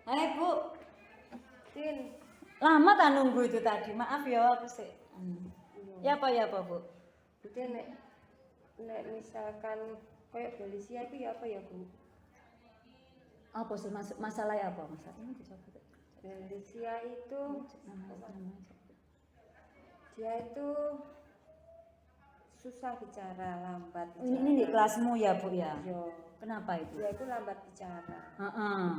Hai Bu, Tin, lama tak nunggu itu tadi. Maaf ya aku sih. iya. Ya apa Bu? Berarti nek misalkan kayak Belisia itu ya apa ya Bu? Apa sih masalahnya apa? Masalahnya dicoba. Belisia itu Nama. dia itu susah bicara, lambat bicara. Ini di kelasmu ya Bu ya? Iya. Kenapa itu? Dia itu lambat bicara. Heeh.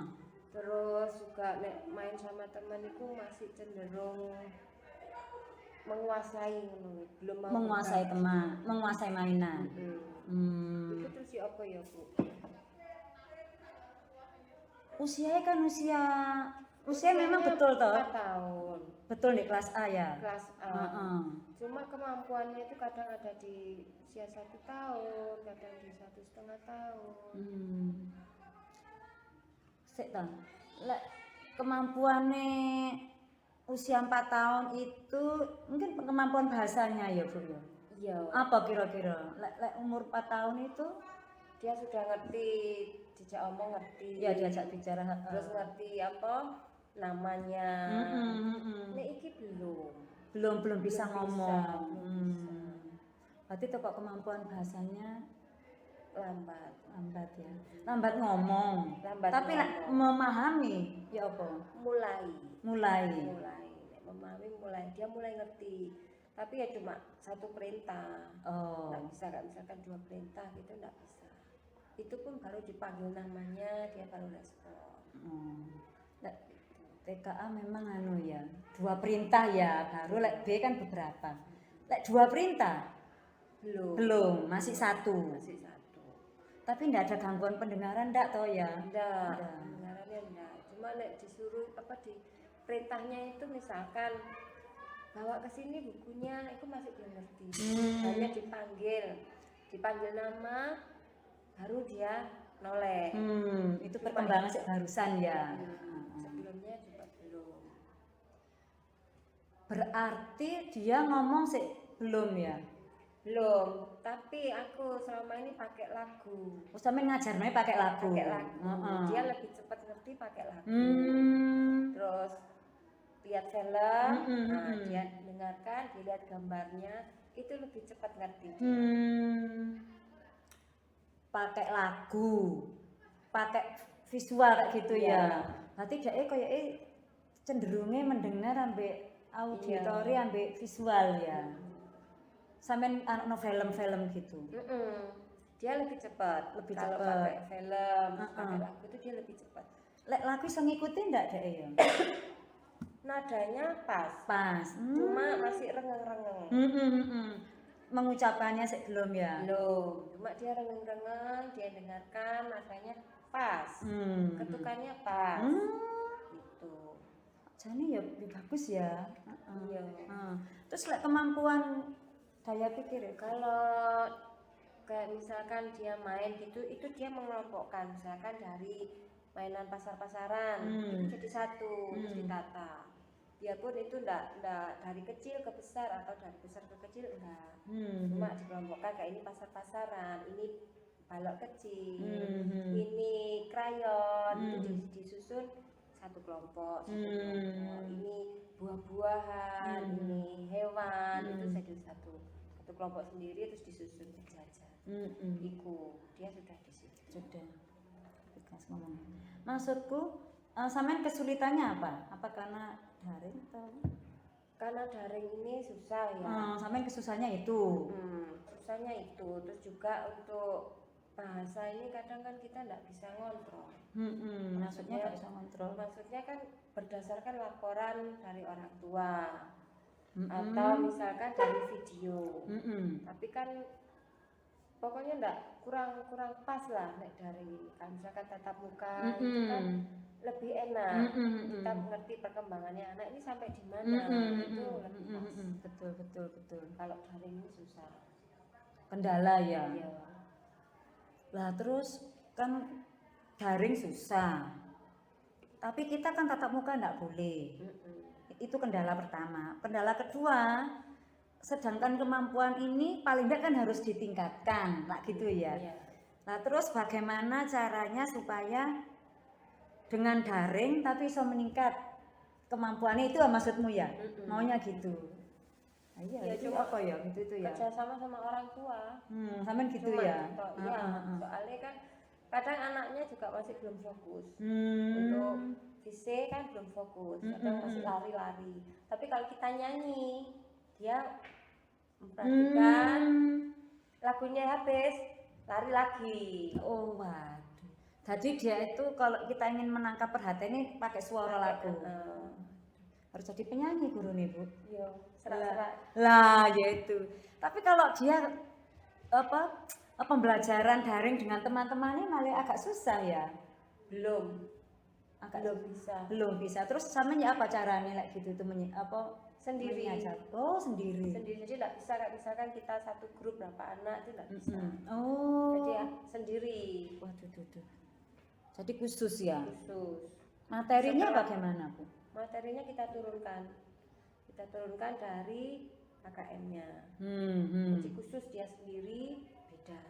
Terus juga nek main sama teman itu masih cenderung menguasai belum mau Menguasai berbagi. teman, menguasai mainan. Itu terus ya apa ya Bu? Usianya kan usia memang betul toh? 4 tahun. Betul di kelas A ya? Kelas A. Heeh. Cuma kemampuannya itu kadang ada di usia 1 tahun, kadang di 1,5 tahun. Sik toh. Lek kemampuannya usia 4 tahun itu mungkin kemampuan bahasanya ya Bu ya. Iya. Apa kira-kira? Lek umur 4 tahun itu Dia sudah ngerti, dijak omong ngerti. ya diajak bicara. Terus ngerti apa namanya. Nek iki belum bisa ngomong. belum bisa. Berarti itu kok kemampuan bahasanya Lambat ya. Lambat ngomong. Lambat Tapi lek ngomong. memahami ya apa? mulai Mulai. Nek memahami mulai, dia mulai ngerti. Tapi ya cuma satu perintah. Oh. Nggak bisa, kayak misalkan 2 perintah gitu nggak bisa. Itu pun baru dipanggil namanya dia baru respon. Lek TKA memang ya, 2 perintah ya, baru lek B kan beberapa. Lek 2 perintah belum, masih satu. Tapi enggak ada gangguan pendengaran enggak toh ya? Enggak. Pendengarannya enggak. Cuma nek disuruh di perintahnya itu misalkan bawa ke sini bukunya, itu masih belum ngerti. Hanya dipanggil nama, baru dia noleh. Itu perkembangan sih barusan ya. Sebelumnya juga belum. Berarti dia ngomong sih belum ya? Belum, tapi aku selama ini pakai lagu. Sampe ngajarnya pakai lagu. Dia lebih cepat ngerti pakai lagu. Terus lihat film, dia dengarkan, dilihat gambarnya, itu lebih cepat ngerti. Pakai lagu, pakai visual kayak gitu ya. Berarti dia kayak cenderungnya mendengar ambek auditori ambek visual ya. Sampai anak film gitu. Dia lebih cepat. Kalau pakai film, pakai lagu itu dia lebih cepat. Lek lagu bisa ngikutin enggak dia ya? Nadanya pas. Cuma masih rengeng-rengeng. Mengucapannya sih belum ya? Belum. Cuma dia rengeng-rengeng, dia dengarkan nadanya pas. Ketukannya pas. Gitu. Jadi ya bagus ya. Iya. Terus lek kemampuan daya pikir ya? Kalau kayak misalkan dia main gitu, itu dia mengelompokkan. Misalkan dari mainan pasar-pasaran itu jadi satu, terus ditata. Biarpun itu enggak dari kecil ke besar atau dari besar ke kecil enggak. Cuma dikelompokkan kayak ini pasar-pasaran, ini balok kecil, ini krayon, itu disusun satu kelompok, ini buah-buahan, ini hewan, itu jadi satu kelompok sendiri, terus disusun sejajar. Iku dia sudah di situ. Sudah. Maksudku, sampean kesulitannya apa? Apa karena daring atau? Karena daring ini susah ya. Sampean kesusahannya itu. Susahnya itu, terus juga untuk bahasa ini kadang kan kita nggak bisa ngontrol. Maksudnya nggak bisa ngontrol. Maksudnya kan berdasarkan laporan dari orang tua atau misalkan dari video. Tapi kan pokoknya enggak kurang pas lah nek dari kan misalkan tatap muka itu kan lebih enak. Kita mengerti perkembangannya anak ini sampai di mana. Itu lebih pas. Betul. Kalau daring ini susah. Kendala ya. Iya. Lah terus kan daring susah. Tapi kita kan tatap muka enggak boleh. Itu kendala pertama. Kendala kedua, sedangkan kemampuan ini paling enggak kan harus ditingkatkan, lah gitu ya. Nah terus bagaimana caranya supaya dengan daring tapi bisa meningkat kemampuannya, itu maksudmu ya? Maunya gitu. Nah, iya, Ya, itu cuma apa ya gitu itu ya. kerjasama sama orang tua. Sampean gitu Cuma ya. gitu, iya. Soalnya kan kadang anaknya juga masih belum fokus. Hmm. Untuk fisik kan belum fokus, kadang masih lari-lari. Tapi kalau kita nyanyi, dia memperhatikan lagunya habis, lari lagi. Oh waduh. Jadi dia itu kalau kita ingin menangkap perhatian ini pakai suara lagu. Harus jadi penyanyi guru nih Bu. Iya, serak-serak. Lah ya itu. Tapi kalau dia apa pembelajaran daring dengan teman-temannya malah agak susah ya. Belum bisa. Belum bisa. Terus sama ya apa caranya like gitu tuh Sendiri. Oh, sendiri. Jadi tidak bisa, kayak misalkan kita satu grup berapa anak itu tidak bisa. Oh. Jadi ya sendiri. Waduh, tuh. Jadi khusus ya. Khusus. Materinya bagaimana Bu? Materinya kita turunkan dari KKM-nya. Jadi khusus dia sendiri beda.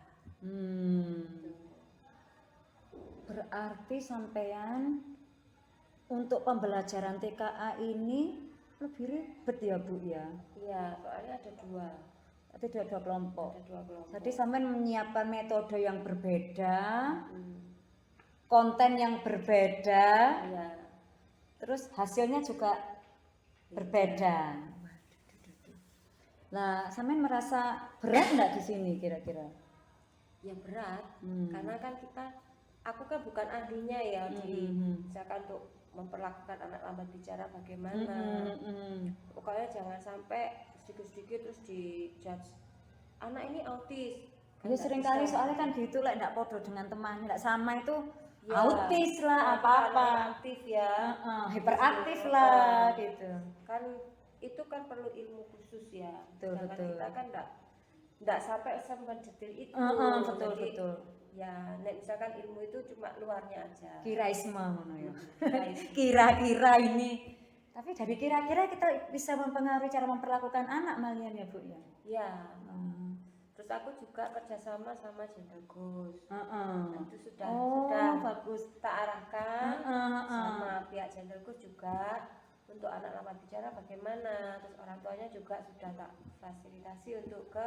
Berarti sampean untuk pembelajaran TKA ini lebih ribet ya Bu ya? Iya, soalnya ada dua. Ada dua kelompok. Ada dua kelompok. Jadi sampean menyiapkan metode yang berbeda, konten yang berbeda, Iya. terus hasilnya juga berbeda. Nah, sampean merasa berat nggak di sini kira-kira? Ya berat, karena kan aku kan bukan ahlinya ya di misalkan untuk memperlakukan anak lambat bicara bagaimana. Pokoknya jangan sampai sedikit-sedikit terus dijudge anak ini autis. Ya sering kali soalnya kan gitu lah, nggak podo dengan temannya, nggak sama itu Ya, autis lah apa-apa, aktif ya, hiperaktif lah gitu. Kan itu kan perlu ilmu khusus ya. Betul. Kita kan nggak sampai detail itu. Betul. Ya, misalkan ilmu itu cuma luarnya aja. Kiraisme ngono ya. Kira-kira ini. Tapi dari kira-kira kita bisa mempengaruhi cara memperlakukan anak malian ya Bu ya. Ya. Terus aku juga kerjasama sama Gentle Ghost. Itu sudah bagus. Kita arahkan sama pihak Gentle Ghost juga untuk anak lambat bicara bagaimana. Terus orang tuanya juga sudah tak fasilitasi untuk ke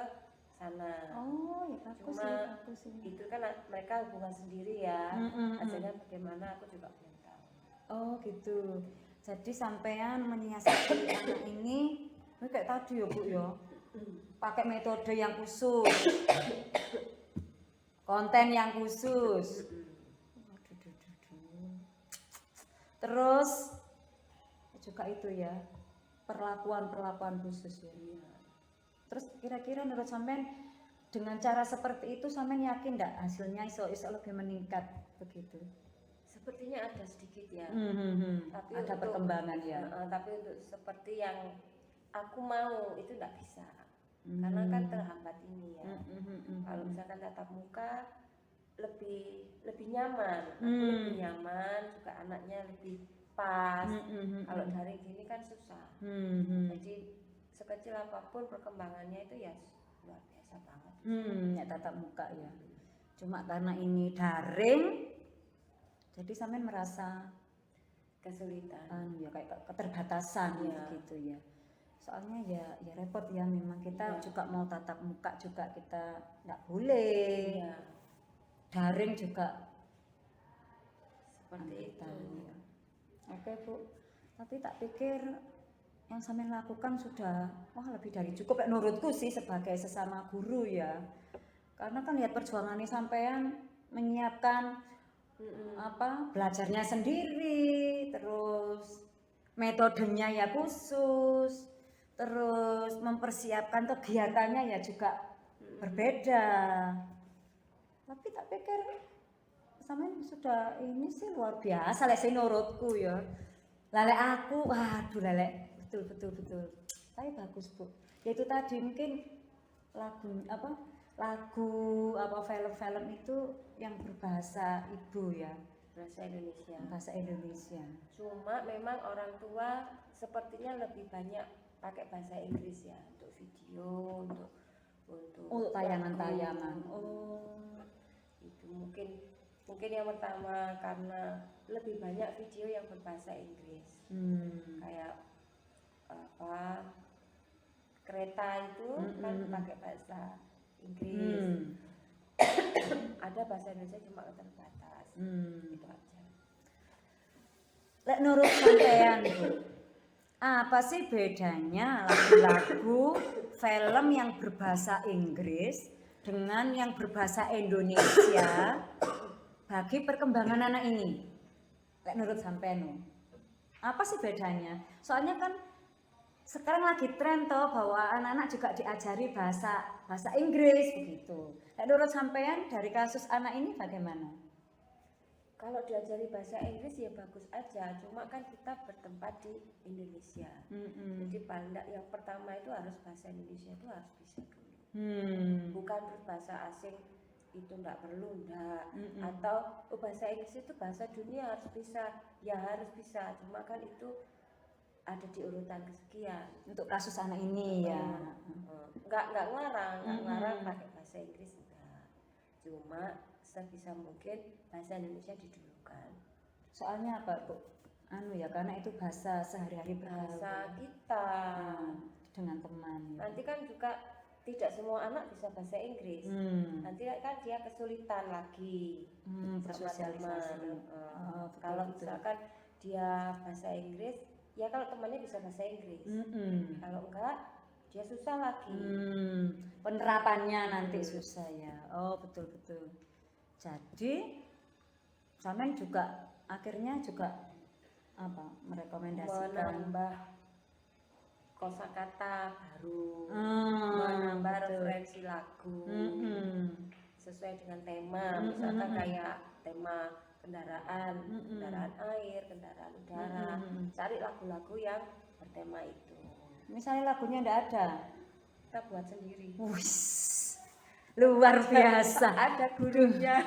sana. Oh ya bagus. Cuma itu kan mereka hubungan sendiri ya. Hasilnya bagaimana aku juga belum tahu. Oh gitu. Jadi sampean menyiasati anak ini kayak tadi ya Bu ya. Pakai metode yang khusus. Konten yang khusus. Terus juga itu ya. Perlakuan khusus ya. Terus kira-kira menurut sampean dengan cara seperti itu sampean yakin enggak hasilnya iso lebih meningkat begitu? Sepertinya ada sedikit ya. Tapi ada perkembangan ya. Tapi untuk seperti yang aku mau itu enggak bisa. Karena kan terhambat ini ya. Kalau misalkan tatap muka lebih nyaman, aku lebih nyaman, juga anaknya lebih pas. Kalau daring gini kan susah. Jadi sekecil apapun perkembangannya itu ya luar biasa banget. Ya tatap muka ya. Cuma karena ini daring, jadi sampean merasa kesulitan. Ya kayak keterbatasan gitu ya. Soalnya ya repot ya, memang kita juga mau tatap muka juga kita nggak boleh. Daring juga seperti itu. Ya. Oke Bu, tapi tak pikir yang sampean lakukan sudah lebih dari cukup menurutku sih sebagai sesama guru ya. Karena kan lihat perjuangannya sampean menyiapkan belajarnya sendiri, terus metodenya ya khusus, terus mempersiapkan kegiatannya ya juga berbeda. Tapi tak pikir sampean sudah ini sih luar biasa lek menurutku ya. Lelek aku, waduh lelek betul. Tapi bagus Bu. Ya itu tadi mungkin film-film itu yang berbahasa ibu ya. Bahasa Indonesia. Cuma memang orang tua sepertinya lebih banyak pakai bahasa Inggris ya untuk video, untuk tayangan-tayangan. Itu mungkin Mungkin yang pertama karena lebih banyak video yang berbahasa Inggris. Kayak apa, kereta itu kan pakai bahasa Inggris. Ada bahasa Indonesia cuma terbatas. Itu aja. Lek nurut sampean Bu, apa sih bedanya lagu-lagu film yang berbahasa Inggris dengan yang berbahasa Indonesia bagi perkembangan anak ini? Lek nurut sampean, apa sih bedanya? Soalnya kan sekarang lagi tren toh bahwa anak-anak juga diajari bahasa Inggris begitu. Lek nurut sampean dari kasus anak ini bagaimana? Kalau diajari bahasa Inggris ya bagus aja, cuma kan kita bertempat di Indonesia. Jadi paling yang pertama itu harus bahasa Indonesia itu harus bisa dulu. Bukan terus bahasa asing itu enggak perlu, enggak. Atau bahasa Inggris itu bahasa dunia harus bisa, ya harus bisa. Cuma kan itu ada di urutan kesekian. Untuk kasus anak ini ya. Enggak ngarang pakai bahasa Inggris enggak. Cuma sebisa mungkin bahasa Indonesia didulukan. Soalnya apa Bu? Karena itu bahasa sehari-hari bahasa kita dengan teman. Nanti kan juga tidak semua anak bisa bahasa Inggris. Nanti kan dia kesulitan lagi bersosialisasi. Kalau misalkan dia bahasa Inggris, ya kalau temannya bisa bahasa Inggris. Kalau enggak, dia susah lagi. Penerapannya nanti susah ya. Oh betul. Jadi sampean juga akhirnya juga merekomendasikan menambah kosakata baru, menambah referensi lagu sesuai dengan tema. Misalkan kayak tema kendaraan air, kendaraan udara, cari lagu-lagu yang bertema itu. Misalnya lagunya enggak ada, kita buat sendiri. Luar biasa. Ada gurunya.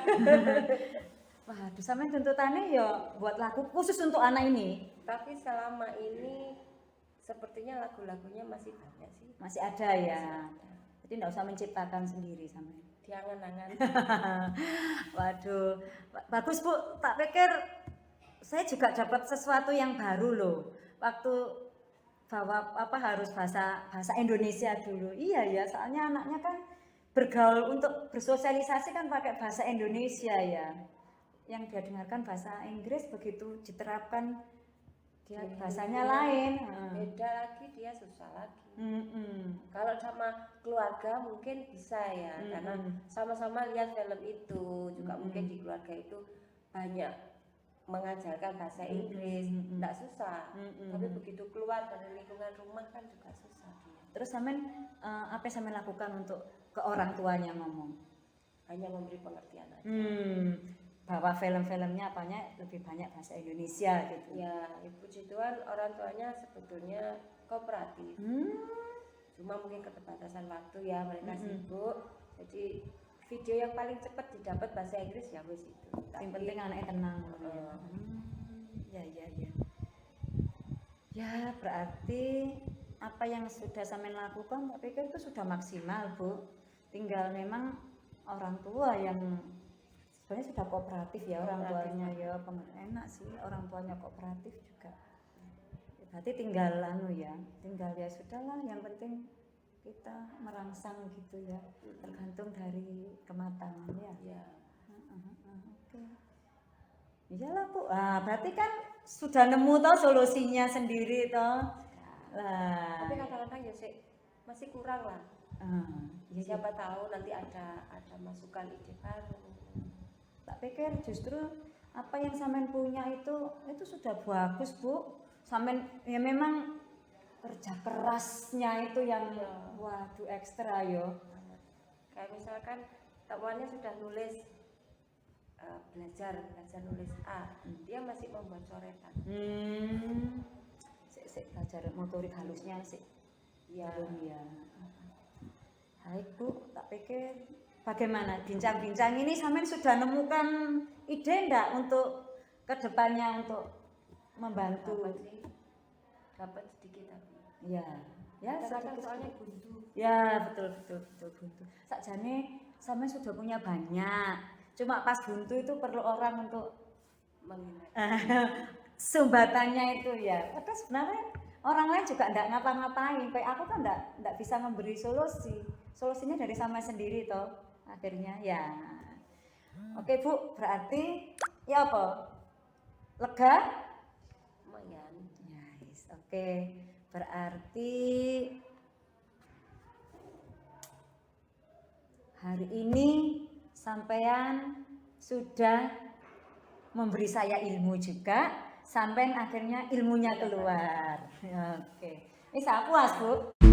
Waduh, sampean tuntutannya ya buat lagu khusus untuk anak ini. Tapi selama ini sepertinya lagu-lagunya masih banyak sih. Masih ada ya. Jadi enggak usah menciptakan sendiri sampean. Diangan-angan. Waduh, bagus Bu. Tak pikir saya juga dapat sesuatu yang baru loh. Waktu bahwa harus bahasa Indonesia dulu. Iya ya, soalnya anaknya kan bergaul untuk bersosialisasi kan pakai bahasa Indonesia ya. Yang dia dengarkan bahasa Inggris, begitu diterapkan dia bahasanya lain. Beda lagi, dia susah lagi. Kalau sama keluarga mungkin bisa ya, karena sama-sama lihat film itu, juga mungkin di keluarga itu banyak mengajarkan bahasa Inggris, tidak susah. Tapi begitu keluar dari lingkungan rumah kan juga susah dia. Terus apa yang sampean lakukan untuk ke orang tuanya ngomong? Hanya memberi pengertian aja. Bahwa film-filmnya lebih banyak bahasa Indonesia gitu. Ya, Puji Tuhan orang tuanya sebetulnya kooperatif. Cuma mungkin keterbatasan waktu ya, mereka sibuk. Jadi video yang paling cepat didapat bahasa Inggris ya wis itu. Yang penting anaknya tenang. Ya berarti apa yang sudah sampean lakukan, tak pikir itu sudah maksimal Bu. Tinggal memang orang tua yang sebenarnya sudah kooperatif ya, orang tuanya ya enak sih, orang tuanya kooperatif juga. Berarti tinggal tinggal ya sudahlah, yang penting kita merangsang gitu ya, tergantung dari kematangan ya. Oke. Iyalah Bu. Berarti kan sudah nemu toh solusinya sendiri toh. Lah. Tapi kadang-kadang ya masih kurang lah. Siapa tahu nanti ada masukan ide baru. Tak pikir justru apa yang sampean punya itu sudah bagus Bu. Sampean ya memang kerja kerasnya itu yang waduh ekstra yo. Kayak misalkan temannya sudah nulis belajar nulis A, dia masih membuat coretan. Belajar motorik halusnya sih. Ya. Baik Bu, tak pikir bagaimana bincang-bincang ini sampean sudah nemukan ide enggak untuk kedepannya untuk membantu? Dapat sedikit tapi. Ya Kadang-kadang soalnya buntu. Ya betul buntu. Sakjane sampean sudah punya banyak, Cuma pas buntu itu perlu orang untuk mengingat. sumbatannya itu ya. Padahal sebenarnya orang lain juga enggak ngapa-ngapain. Kayak aku kan enggak bisa memberi solusi. Solusinya dari sama sendiri toh. Akhirnya ya. Oke Bu, berarti ya apa? Lega? Lumayan. Yes, oke. Berarti hari ini sampean sudah memberi saya ilmu juga, sampean akhirnya ilmunya keluar. Oke. Ini saya puas, Bu.